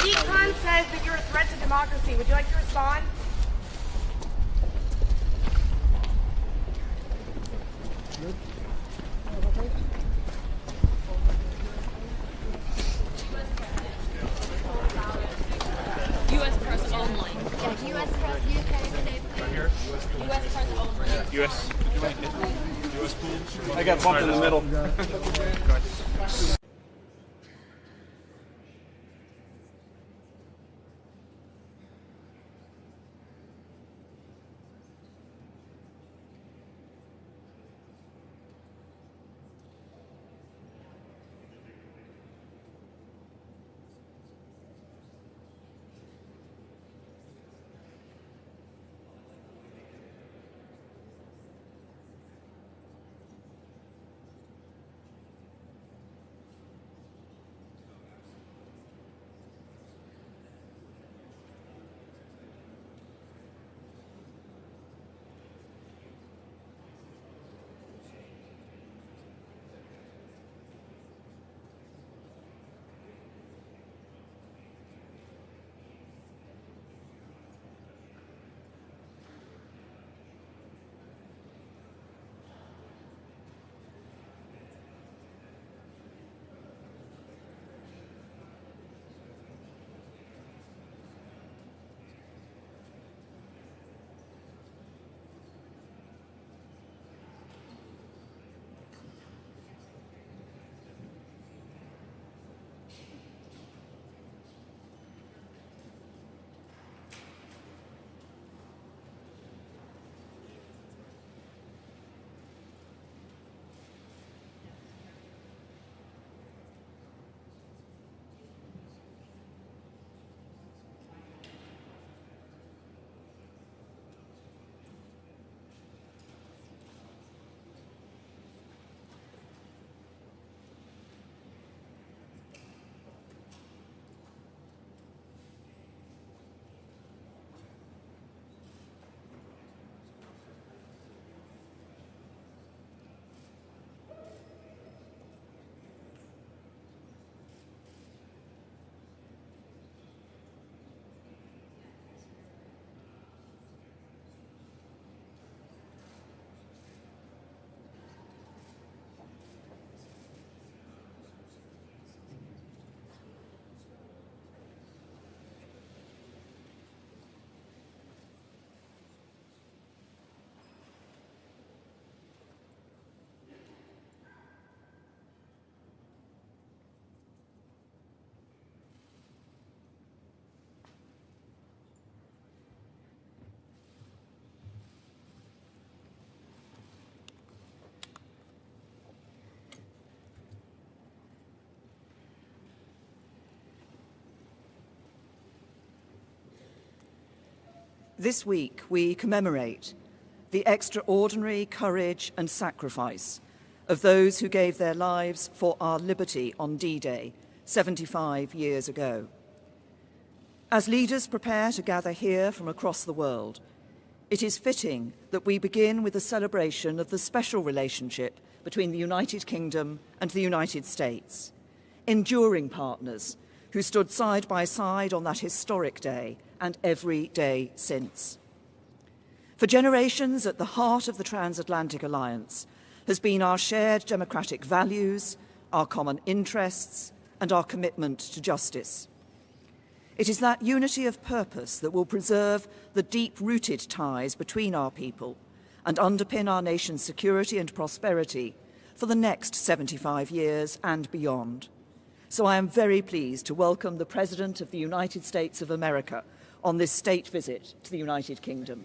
Econ says that you're a threat to democracy. Would you like to respond? U.S. press only. Yeah, U.S. press, UK state. U.S. press only. U.S. I got bumped in the middle. This week, we commemorate the extraordinary courage and sacrifice of those who gave their lives for our liberty on D-Day 75 years ago. As leaders prepare to gather here from across the world, it is fitting that we begin with a celebration of the special relationship between the United Kingdom and the United States, enduring partners who stood side by side on that historic day and every day since. For generations, at the heart of the transatlantic alliance has been our shared democratic values, our common interests, and our commitment to justice. It is that unity of purpose that will preserve the deep-rooted ties between our people and underpin our nation's security and prosperity for the next 75 years and beyond. So I am very pleased to welcome the President of the United States of America on this state visit to the United Kingdom.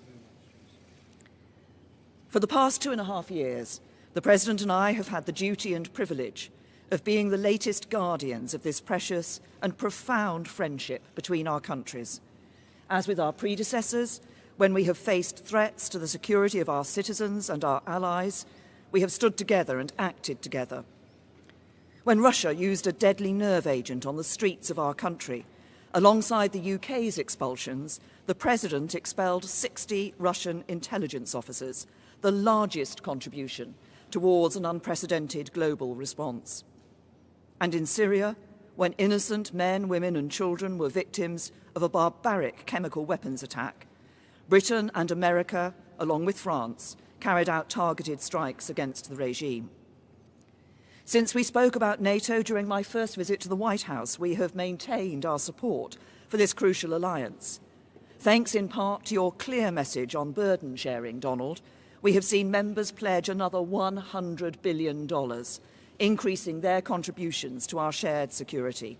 For the past 2.5 years, the President and I have had the duty and privilege of being the latest guardians of this precious and profound friendship between our countries. As with our predecessors, when we have faced threats to the security of our citizens and our allies, we have stood together and acted together. When Russia used a deadly nerve agent on the streets of our country, alongside the UK's expulsions, the President expelled 60 Russian intelligence officers, the largest contribution towards an unprecedented global response. And in Syria, when innocent men, women and children were victims of a barbaric chemical weapons attack. Britain and America, along with France, carried out targeted strikes against the regime. Since we spoke about NATO during my first visit to the White House, we have maintained our support for this crucial alliance. Thanks in part to your clear message on burden sharing, Donald, we have seen members pledge another $100 billion, increasing their contributions to our shared security.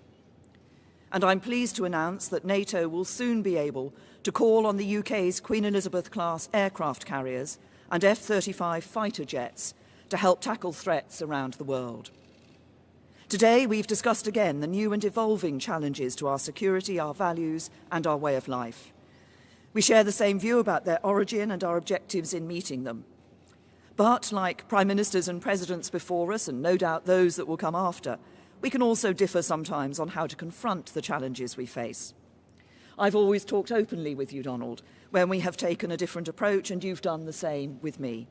And I'm pleased to announce that NATO will soon be able to call on the UK's Queen Elizabeth-class aircraft carriers and F-35 fighter jets to help tackle threats around the world. Today, we've discussed again the new and evolving challenges to our security, our values, and our way of life. We share the same view about their origin and our objectives in meeting them. But, like prime ministers and presidents before us, and no doubt those that will come after, we can also differ sometimes on how to confront the challenges we face. I've always talked openly with you, Donald, when we have taken a different approach, and you've done the same with me.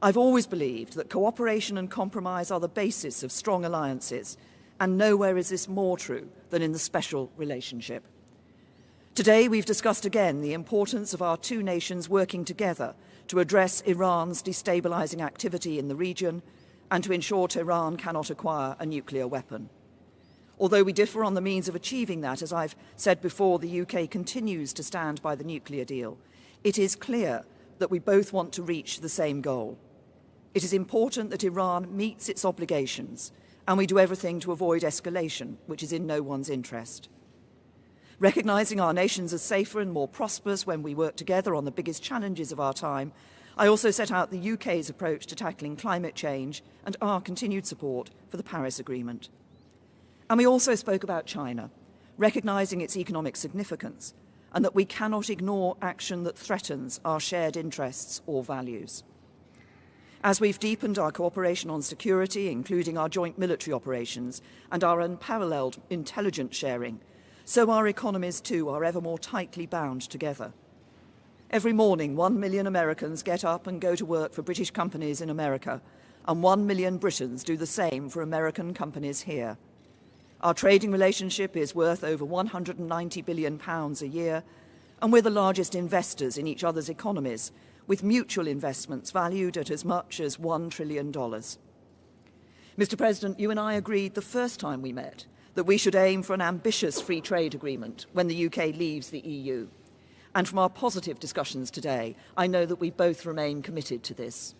I've always believed that cooperation and compromise are the basis of strong alliances, and nowhere is this more true than in the special relationship. Today, we've discussed again the importance of our two nations working together to address Iran's destabilizing activity in the region and to ensure Tehran cannot acquire a nuclear weapon. Although we differ on the means of achieving that, as I've said before, the UK continues to stand by the nuclear deal. It is clear that we both want to reach the same goal. It is important that Iran meets its obligations, and we do everything to avoid escalation, which is in no one's interest. Recognising our nations as safer and more prosperous when we work together on the biggest challenges of our time, I also set out the UK's approach to tackling climate change and our continued support for the Paris Agreement. And we also spoke about China, recognising its economic significance and that we cannot ignore action that threatens our shared interests or values. As we've deepened our cooperation on security, including our joint military operations and our unparalleled intelligence sharing, so our economies too are ever more tightly bound together. Every morning, 1 million Americans get up and go to work for British companies in America, and 1 million Britons do the same for American companies here. Our trading relationship is worth over £190 billion a year, and we're the largest investors in each other's economies, with mutual investments valued at as much as $1 trillion. Mr. President, you and I agreed the first time we met that we should aim for an ambitious free trade agreement when the UK leaves the EU. And from our positive discussions today, I know that we both remain committed to this.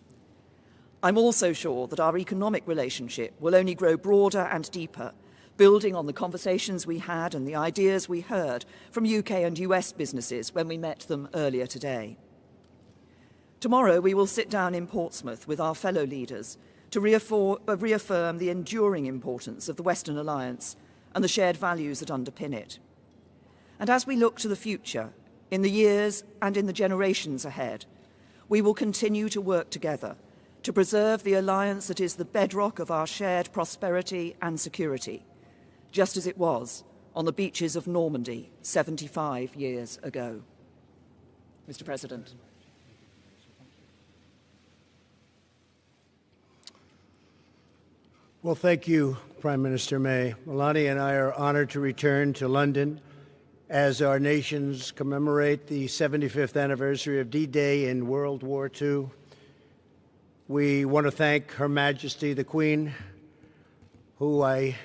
I'm also sure that our economic relationship will only grow broader and deeper, building on the conversations we had and the ideas we heard from UK and US businesses when we met them earlier today. Tomorrow, we will sit down in Portsmouth with our fellow leaders to reaffirm the enduring importance of the Western Alliance and the shared values that underpin it. And as we look to the future, in the years and in the generations ahead, we will continue to work together to preserve the alliance that is the bedrock of our shared prosperity and security, just as it was on the beaches of Normandy 75 years ago. Mr. President. Well, thank you, Prime Minister May. Melania and I are honored to return to London as our nations commemorate the 75th anniversary of D-Day in World War II. We want to thank Her Majesty the Queen, who I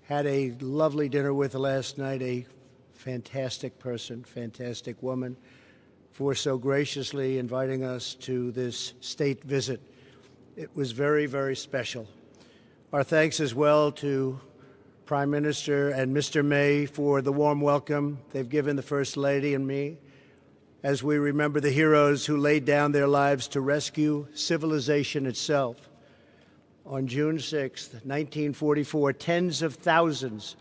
had a lovely dinner with last night, a fantastic person, fantastic woman, for so graciously inviting us to this state visit. It was very, very special. Our thanks as well to Prime Minister and Mr. May for the warm welcome they've given the First Lady and me as we remember the heroes who laid down their lives to rescue civilization itself. On June 6, 1944, tens of thousands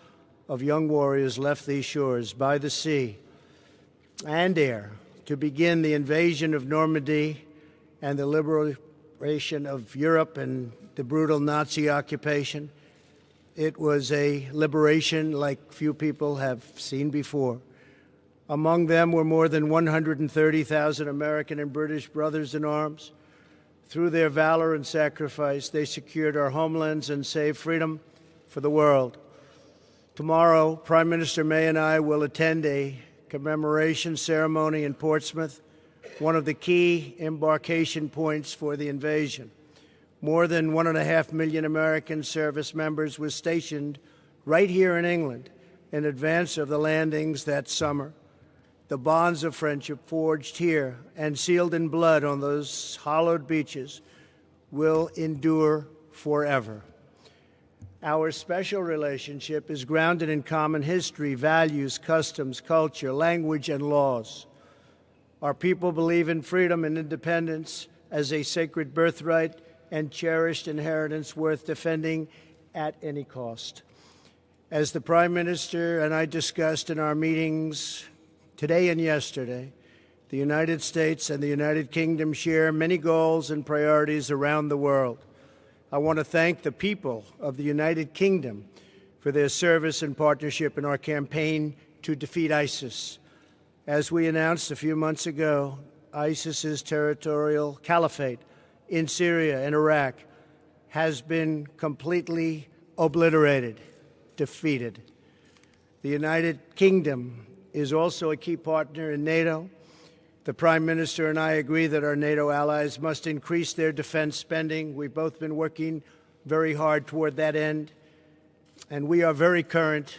of young warriors left these shores by the sea and air to begin the invasion of Normandy and the liberation of Europe and the brutal Nazi occupation. It was a liberation like few people have seen before. Among them were more than 130,000 American and British brothers in arms. Through their valor and sacrifice, they secured our homelands and saved freedom for the world. Tomorrow, Prime Minister May and I will attend a commemoration ceremony in Portsmouth, one of the key embarkation points for the invasion. More than 1.5 million American service members were stationed right here in England in advance of the landings that summer. The bonds of friendship forged here and sealed in blood on those hallowed beaches will endure forever. Our special relationship is grounded in common history, values, customs, culture, language, and laws. Our people believe in freedom and independence as a sacred birthright and cherished inheritance worth defending at any cost. As the Prime Minister and I discussed in our meetings today and yesterday, the United States and the United Kingdom share many goals and priorities around the world. I want to thank the people of the United Kingdom for their service and partnership in our campaign to defeat ISIS. As we announced a few months ago, ISIS's territorial caliphate in Syria and Iraq has been completely obliterated, defeated. The United Kingdom is also a key partner in NATO. The Prime Minister and I agree that our NATO allies must increase their defense spending. We've both been working very hard toward that end, and we are very current,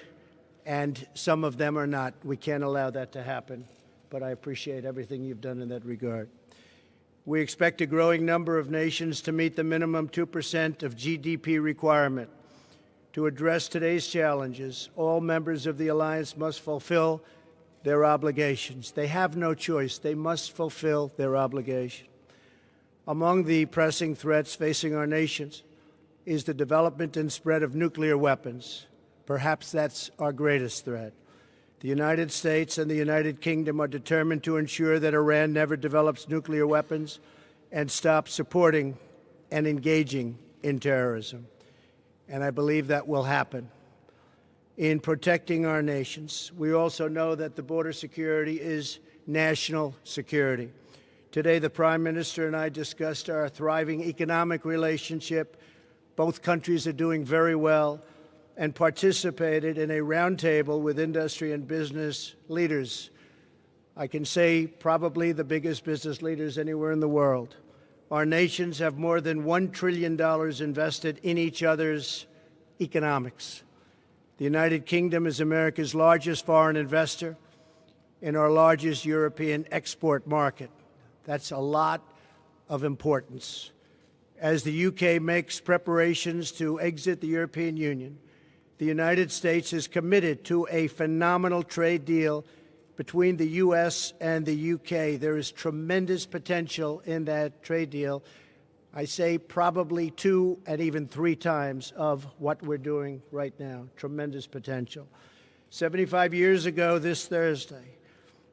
and some of them are not. We can't allow that to happen, but I appreciate everything you've done in that regard. We expect a growing number of nations to meet the minimum 2% of GDP requirement. To address today's challenges, all members of the alliance must fulfill their obligations. They have no choice. They must fulfill their obligation. Among the pressing threats facing our nations is the development and spread of nuclear weapons. Perhaps that's our greatest threat. The United States and the United Kingdom are determined to ensure that Iran never develops nuclear weapons and stops supporting and engaging in terrorism. And I believe that will happen. In protecting our nations, we also know that the border security is national security. Today, the Prime Minister and I discussed our thriving economic relationship. Both countries are doing very well, and participated in a roundtable with industry and business leaders. I can say probably the biggest business leaders anywhere in the world. Our nations have more than $1 trillion invested in each other's economics. The United Kingdom is America's largest foreign investor and our largest European export market. That's a lot of importance. As the UK makes preparations to exit the European Union, the United States is committed to a phenomenal trade deal between the U.S. and the UK. There is tremendous potential in that trade deal. I say probably 2 and even 3 times of what we're doing right now. Tremendous potential. 75 years ago this Thursday,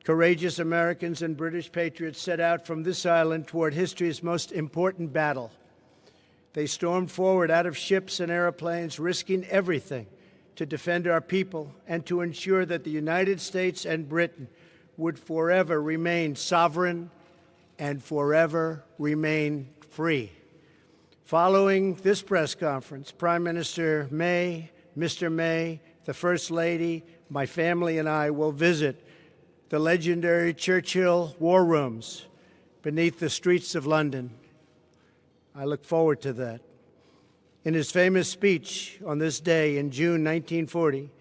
courageous Americans and British patriots set out from this island toward history's most important battle. They stormed forward out of ships and airplanes, risking everything to defend our people and to ensure that the United States and Britain would forever remain sovereign and forever remain free. Following this press conference, Prime Minister May, Mr. May, the First Lady, my family and I will visit the legendary Churchill War Rooms beneath the streets of London. I look forward to that. In his famous speech on this day in June 1940,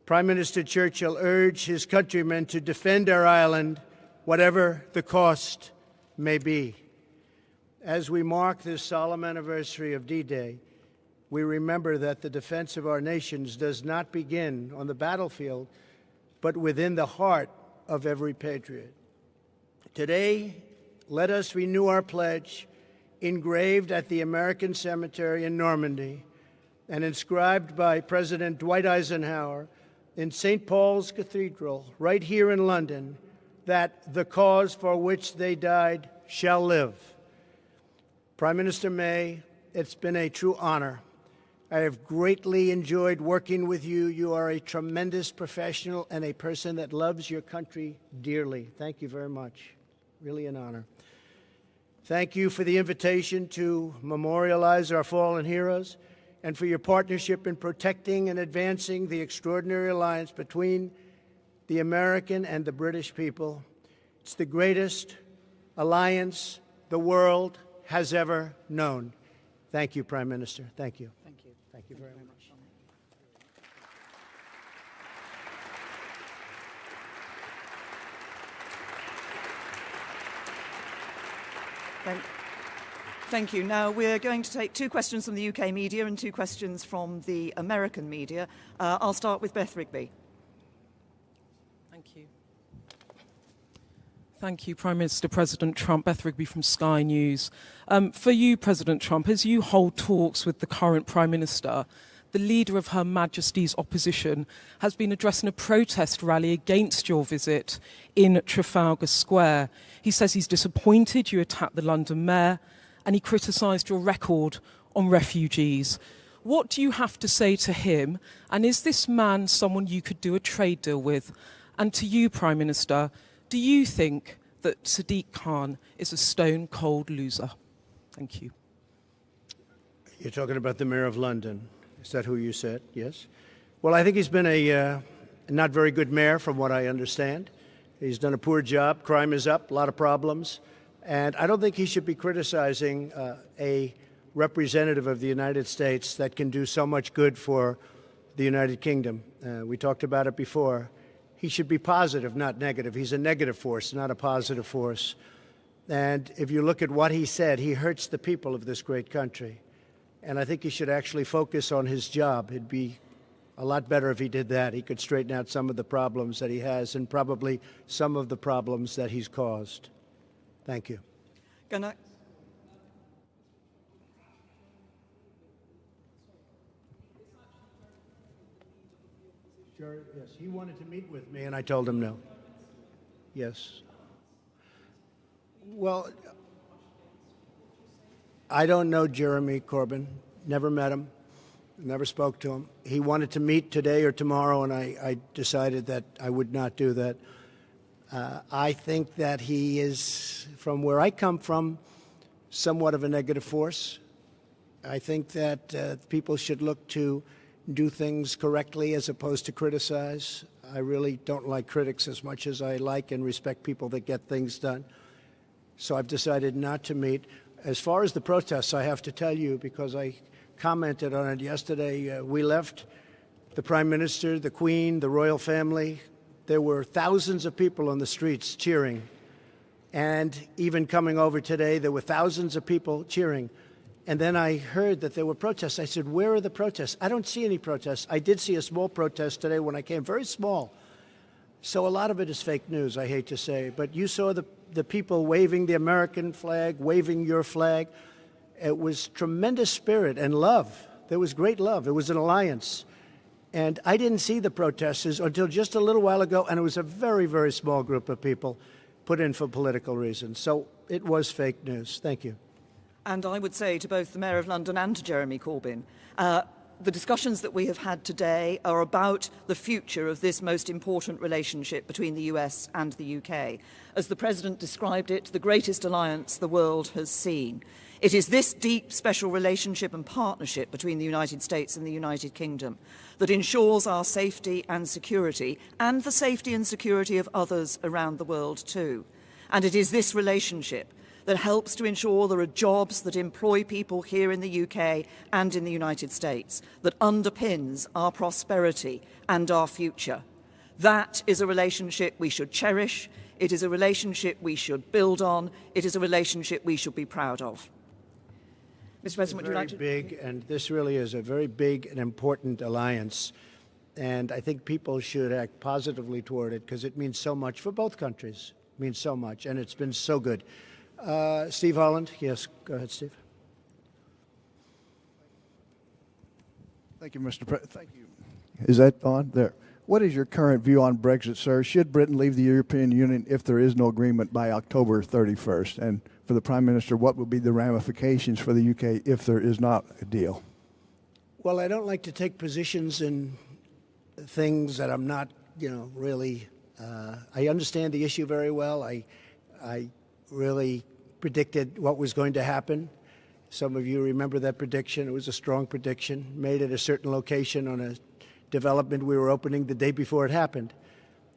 Prime Minister Churchill urged his countrymen to defend our island, whatever the cost may be. As we mark this solemn anniversary of D-Day, we remember that the defense of our nations does not begin on the battlefield, but within the heart of every patriot. Today, let us renew our pledge, engraved at the American Cemetery in Normandy and inscribed by President Dwight Eisenhower in St. Paul's Cathedral, right here in London, that the cause for which they died shall live. Prime Minister May, it's been a true honor. I have greatly enjoyed working with you. You are a tremendous professional and a person that loves your country dearly. Thank you very much. Really an honor. Thank you for the invitation to memorialize our fallen heroes and for your partnership in protecting and advancing the extraordinary alliance between the American and the British people. It's the greatest alliance the world has ever known. Thank you, Prime Minister. Thank you. Thank you. Thank you very much. Thank you. Now we're going to take 2 questions from the UK media and 2 questions from the American media. I'll start with Beth Rigby. Thank you. Thank you, Prime Minister President Trump. Beth Rigby from Sky News. For you, President Trump, as you hold talks with the current Prime Minister, the leader of Her Majesty's opposition has been addressing a protest rally against your visit in Trafalgar Square. He says he's disappointed you attacked the London mayor, and he criticised your record on refugees. What do you have to say to him? And is this man someone you could do a trade deal with? And to you, Prime Minister, do you think that Sadiq Khan is a stone-cold loser? Thank you. You're talking about the Mayor of London. Is that who you said? Yes? Well, I think he's been a not very good mayor, from what I understand. He's done a poor job. Crime is up, a lot of problems. And I don't think he should be criticizing a representative of the United States that can do so much good for the United Kingdom. We talked about it before. He should be positive, not negative. He's a negative force, not a positive force. And if you look at what he said, he hurts the people of this great country. And I think he should actually focus on his job. It'd be a lot better if he did that. He could straighten out some of the problems that he has and probably some of the problems that he's caused. Thank you. Gonna... Sure, yes. He wanted to meet with me, and I told him no. Yes. Well, I don't know Jeremy Corbyn. Never met him. Never spoke to him. He wanted to meet today or tomorrow, and I decided that I would not do that. I think that he is, from where I come from, somewhat of a negative force. I think that people should look to do things correctly as opposed to criticize. I really don't like critics as much as I like and respect people that get things done. So I've decided not to meet. As far as the protests, I have to tell you, because I commented on it yesterday, we left, the Prime Minister, the Queen, the royal family. There were thousands of people on the streets cheering. And even coming over today, there were thousands of people cheering. And then I heard that there were protests. I said, where are the protests? I don't see any protests. I did see a small protest today when I came, very small. So a lot of it is fake news, I hate to say. But you saw the people waving the American flag, waving your flag. It was tremendous spirit and love. There was great love. It was an alliance. And I didn't see the protesters until just a little while ago, and it was a very, very small group of people put in for political reasons. So it was fake news. Thank you. And I would say to both the Mayor of London and to Jeremy Corbyn, the discussions that we have had today are about the future of this most important relationship between the US and the UK. As the President described it, the greatest alliance the world has seen. It is this deep, special relationship and partnership between the United States and the United Kingdom that ensures our safety and security, and the safety and security of others around the world too. And it is this relationship that helps to ensure there are jobs that employ people here in the UK and in the United States, that underpins our prosperity and our future. That is a relationship we should cherish. It is a relationship we should build on. It is a relationship we should be proud of. Mr. President, would you like to... Big, and this really is a very big and important alliance. And I think people should act positively toward it because it means so much for both countries. It means so much, and it's been so good. Steve Holland. Yes, go ahead, Steve. Thank you, Mr. President. Thank you. Is that on? There. What is your current view on Brexit, sir? Should Britain leave the European Union if there is no agreement by October 31st? And for the Prime Minister, what would be the ramifications for the UK if there is not a deal? Well, I don't like to take positions in things that I'm not, really. I understand the issue very well. I really predicted what was going to happen. Some of you remember that prediction. It was a strong prediction made at a certain location on a development we were opening the day before it happened.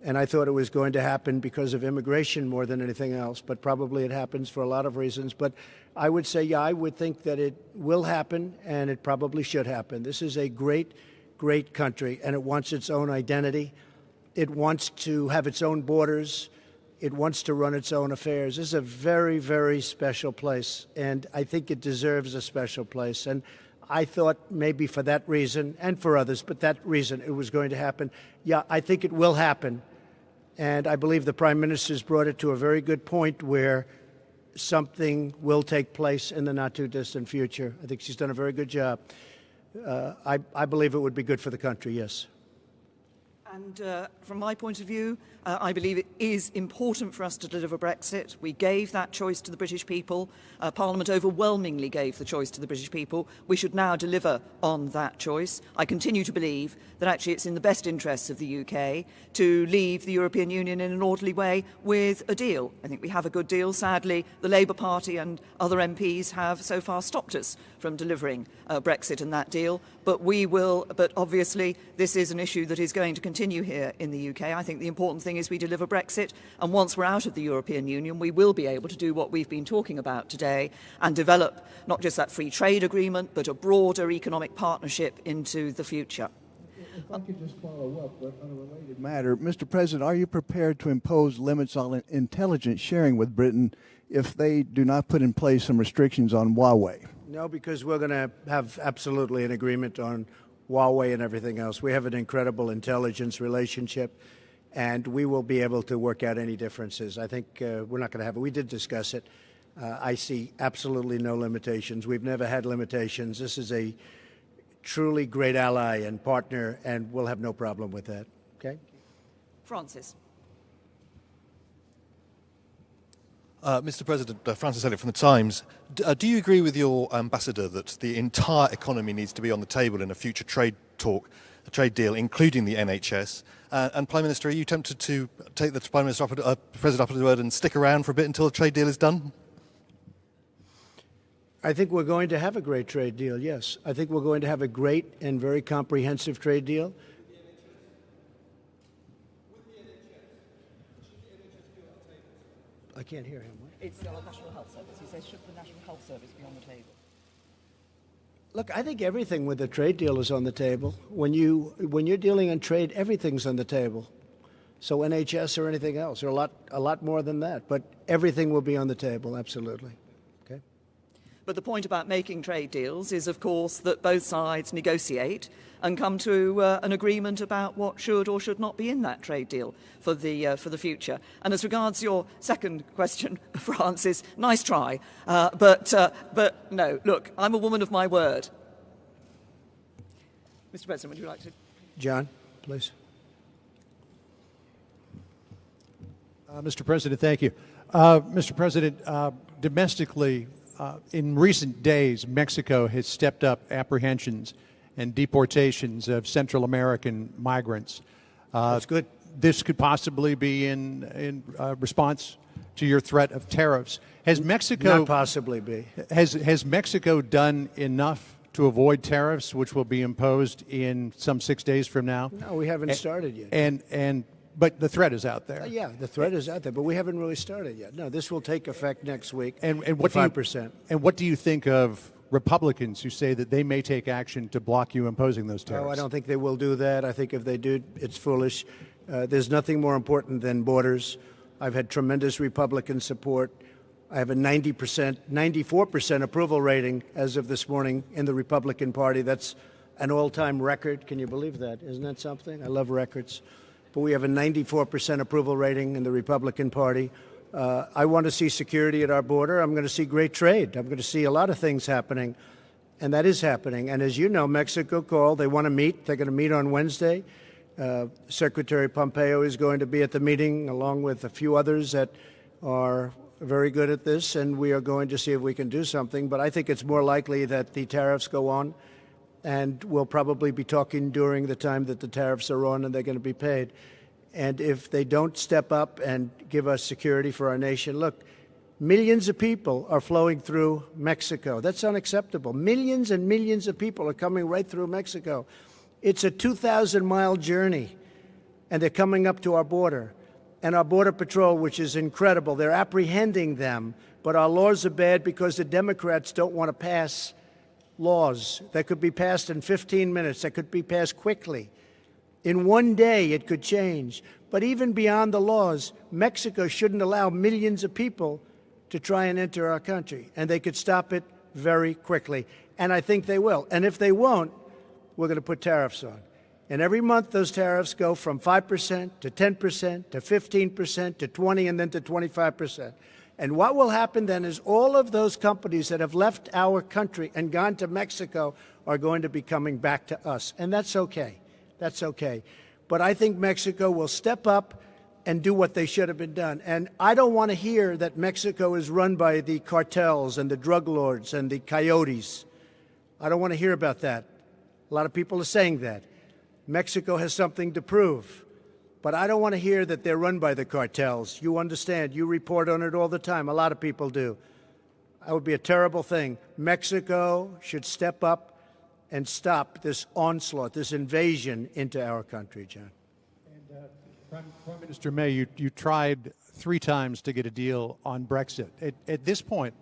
And I thought it was going to happen because of immigration more than anything else, but probably it happens for a lot of reasons. But I would say, yeah, I would think that it will happen, and it probably should happen. This is a great, great country, and it wants its own identity. It wants to have its own borders. It wants to run its own affairs. This is a very, very special place, and I think it deserves a special place. And I thought maybe for that reason, and for others, but that reason it was going to happen. Yeah, I think it will happen. And I believe the Prime Minister's brought it to a very good point where something will take place in the not-too-distant future. I think she's done a very good job. I believe it would be good for the country, yes. And from my point of view, I believe it is important for us to deliver Brexit. We gave that choice to the British people. Parliament overwhelmingly gave the choice to the British people. We should now deliver on that choice. I continue to believe that actually it's in the best interests of the UK to leave the European Union in an orderly way with a deal. I think we have a good deal. Sadly, the Labour Party and other MPs have so far stopped us from delivering Brexit and that deal. But we will, but obviously this is an issue that is going to continue here in the UK. I think the important thing is we deliver Brexit, and once we're out of the European Union, we will be able to do what we've been talking about today and develop not just that free trade agreement, but a broader economic partnership into the future. If I could just follow up on a related matter, Mr. President, are you prepared to impose limits on intelligence sharing with Britain if they do not put in place some restrictions on Huawei? No, because we're going to have absolutely an agreement on Huawei and everything else. We have an incredible intelligence relationship, and we will be able to work out any differences. I think we're not going to have it. We did discuss it. I see absolutely no limitations. We've never had limitations. This is a truly great ally and partner, and we'll have no problem with that. Okay? Francis. Mr. President, Francis Elliott from The Times. Do you agree with your ambassador that the entire economy needs to be on the table in a future trade talk, a trade deal, including the NHS? And Prime Minister, are you tempted to take the Prime Minister President up at his word and stick around for a bit until the trade deal is done? I think we're going to have a great trade deal, yes. I think we're going to have a great and very comprehensive trade deal. I can't hear him. What? It's the National Health Service. He says, should the National Health Service be on the table? Look, I think everything with the trade deal is on the table. When you're dealing in trade, everything's on the table. So NHS or anything else, or a lot more than that. But everything will be on the table, absolutely. Okay. But the point about making trade deals is, of course, that both sides negotiate and come to an agreement about what should or should not be in that trade deal for the future. And as regards your second question, Francis, nice try, but no. Look, I'm a woman of my word. Mr. President, would you like to? John, please. Mr. President, thank you. Mr. President, domestically, in recent days, Mexico has stepped up apprehensions and deportations of Central American migrants. That's good. This could possibly be in response to your threat of tariffs. Has Mexico Not possibly be. Has Mexico done enough to avoid tariffs, which will be imposed in some 6 days from now? No, we haven't started yet. But the threat is out there. Yeah, the threat is out there, but we haven't really started yet. No, this will take effect next week. And what 5%. And what do you think of Republicans who say that they may take action to block you imposing those tariffs? No, I don't think they will do that. I think if they do, it's foolish. There's nothing more important than borders. I've had tremendous Republican support. I have a 94% approval rating as of this morning in the Republican Party. That's an all-time record. Can you believe that? Isn't that something? I love records. But we have a 94% approval rating in the Republican Party. I want to see security at our border. I'm going to see great trade. I'm going to see a lot of things happening, and that is happening. And as you know, Mexico called. They want to meet. They're going to meet on Wednesday. Secretary Pompeo is going to be at the meeting, along with a few others that are very good at this, and we are going to see if we can do something. But I think it's more likely that the tariffs go on, and we'll probably be talking during the time that the tariffs are on and they're going to be paid. And if they don't step up and give us security for our nation, look, Millions of people are flowing through Mexico. That's unacceptable. Millions and millions of people are coming right through Mexico. It's a 2,000-mile journey, and they're coming up to our border. And our Border Patrol, which is incredible, they're apprehending them. But our laws are bad because the Democrats don't want to pass laws that could be passed in 15 minutes, that could be passed quickly. In one day, it could change. But even beyond the laws, Mexico shouldn't allow millions of people to try and enter our country. And they could stop it very quickly. And I think they will. And if they won't, we're going to put tariffs on. And every month, those tariffs go from 5% to 10% to 15% to 20% and then to 25%. And what will happen then is all of those companies that have left our country and gone to Mexico are going to be coming back to us. And that's okay. That's okay. But I think Mexico will step up and do what they should have been done. And I don't want to hear that Mexico is run by the cartels and the drug lords and the coyotes. I don't want to hear about that. A lot of people are saying that. Mexico has something to prove. But I don't want to hear that they're run by the cartels. You understand. You report on it all the time. A lot of people do. That would be a terrible thing. Mexico should step up and stop this onslaught, this invasion into our country, John. And Prime Minister May, you tried 3 times to get a deal on Brexit. At this point,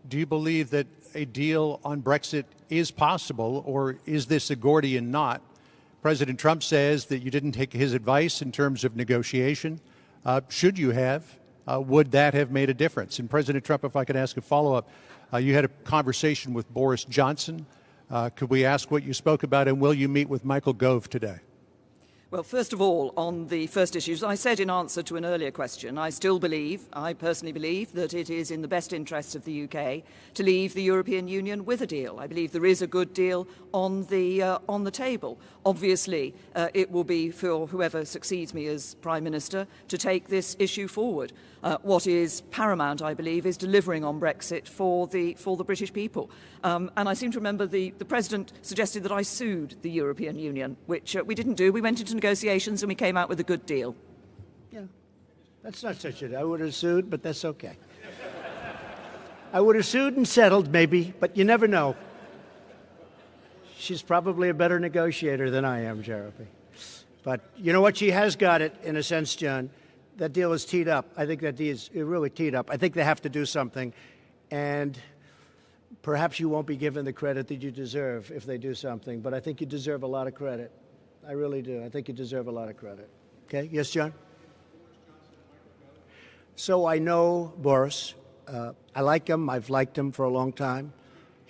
do you believe that a deal on Brexit is possible, or is this a Gordian knot? President Trump says that you didn't take his advice in terms of negotiation. Should you have? Would that have made a difference? And President Trump, if I could ask a follow-up, you had a conversation with Boris Johnson. Could we ask what you spoke about, and will you meet with Michael Gove today? Well, first of all, on the first issues, I said in answer to an earlier question, I personally believe, that it is in the best interests of the UK to leave the European Union with a deal. I believe there is a good deal on the table. Obviously, it will be for whoever succeeds me as Prime Minister to take this issue forward. What is paramount, I believe, is delivering on Brexit for the British people. And I seem to remember the President suggested that I sued the European Union, which we didn't do. We went into negotiations and we came out with a good deal. Yeah, that's not such a... I would have sued, but that's okay. I would have sued and settled, maybe, but you never know. She's probably a better negotiator than I am, Jeremy. But you know what? She has got it, in a sense, John. That deal is teed up. I think that deal is really teed up. I think they have to do something. And perhaps you won't be given the credit that you deserve if they do something. But I think you deserve a lot of credit. I really do. I think you deserve a lot of credit. Okay? Yes, John? So I know Boris. I like him. I've liked him for a long time.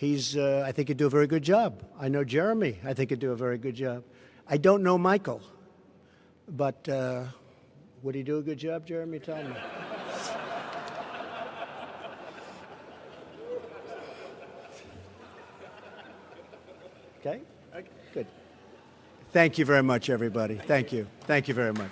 I think he'd do a very good job. I know Jeremy. I think he'd do a very good job. I don't know Michael. But would he do a good job, Jeremy? Tell me. Okay? Good. Thank you very much, everybody. Thank you. Thank you very much.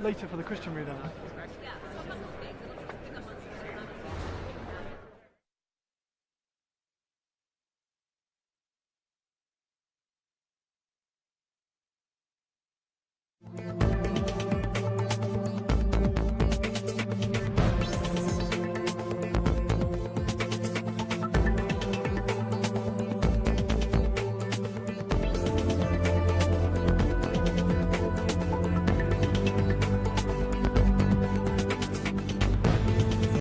later for the Christian reader. Thank you.